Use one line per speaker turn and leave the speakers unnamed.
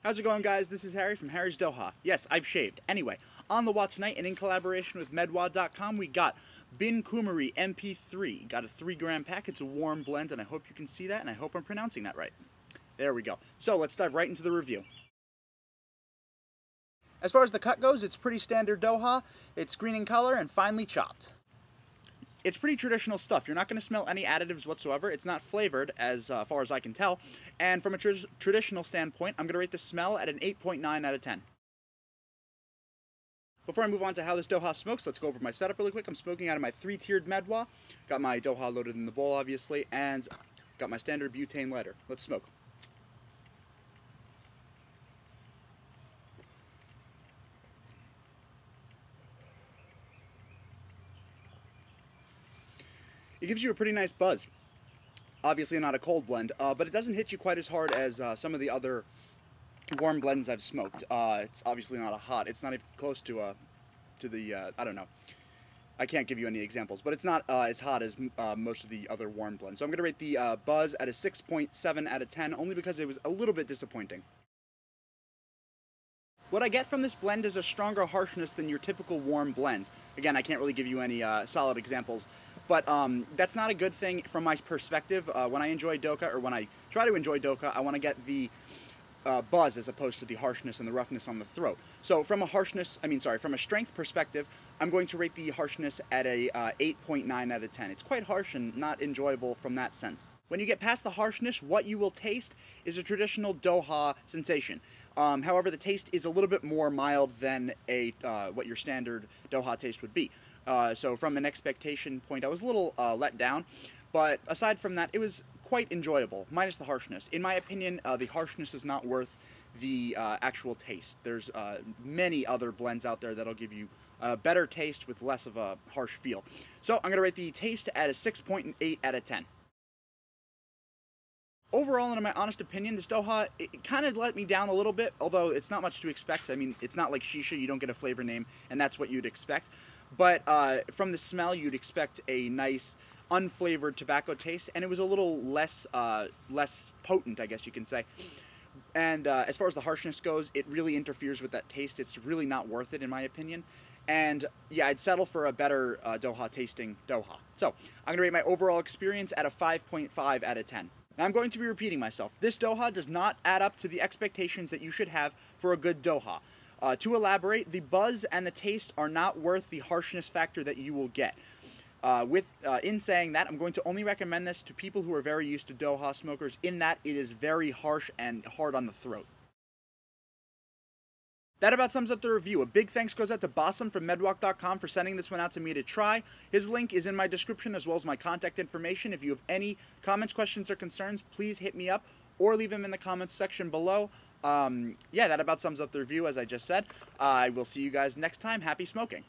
How's it going, guys? This is Harry from Harry's Doha. Yes, I've shaved. Anyway, on the watch tonight and in collaboration with medwa.com, we got Khumery MP3. Got a 3-gram pack. It's a warm blend, and I hope you can see that, and I hope I'm pronouncing that right. There we go. So let's dive right into the review. As far as the cut goes, it's pretty standard Doha. It's green in color and finely chopped. It's pretty traditional stuff. You're not going to smell any additives whatsoever. It's not flavored as far as I can tell. And from a traditional standpoint, I'm going to rate the smell at an 8.9 out of 10. Before I move on to how this Doha smokes, let's go over my setup really quick. I'm smoking out of my 3-tiered medwa. Got my Doha loaded in the bowl, obviously, and got my standard butane lighter. Let's smoke. It gives you a pretty nice buzz. Obviously not a cold blend, but it doesn't hit you quite as hard as some of the other warm blends I've smoked. It's obviously not a hot. It's not even close to the, I don't know. I can't give you any examples, but it's not as hot as most of the other warm blends. So I'm going to rate the buzz at a 6.7 out of 10, only because it was a little bit disappointing. What I get from this blend is a stronger harshness than your typical warm blends. Again, I can't really give you any solid examples, but that's not a good thing from my perspective. When I enjoy Dokha, or when I try to enjoy Dokha, I want to get the buzz as opposed to the harshness and the roughness on the throat. So from a strength perspective, I'm going to rate the harshness at a 8.9 out of 10. It's quite harsh and not enjoyable from that sense. When you get past the harshness, what you will taste is a traditional Doha sensation. However, the taste is a little bit more mild than what your standard Doha taste would be. So from an expectation point, I was a little let down, but aside from that, it was quite enjoyable, minus the harshness. In my opinion, the harshness is not worth the actual taste. There's many other blends out there that'll give you a better taste with less of a harsh feel. So I'm going to rate the taste at a 6.8 out of 10. Overall, in my honest opinion, this Doha, it kind of let me down a little bit, although it's not much to expect. I mean, it's not like Shisha, you don't get a flavor name, and that's what you'd expect. But from the smell, you'd expect a nice, unflavored tobacco taste, and it was a little less potent, I guess you can say. And as far as the harshness goes, it really interferes with that taste. It's really not worth it, in my opinion. And yeah, I'd settle for a better Doha tasting Doha. So I'm going to rate my overall experience at a 5.5 out of 10. Now, I'm going to be repeating myself. This Doha does not add up to the expectations that you should have for a good Doha. To elaborate, the buzz and the taste are not worth the harshness factor that you will get. In saying that, I'm going to only recommend this to people who are very used to Doha smokers, in that it is very harsh and hard on the throat. That about sums up the review. A big thanks goes out to Bassam from medwa.com for sending this one out to me to try. His link is in my description, as well as my contact information. If you have any comments, questions, or concerns, please hit me up or leave them in the comments section below. Yeah, that about sums up the review, as I just said. I will see you guys next time. Happy smoking.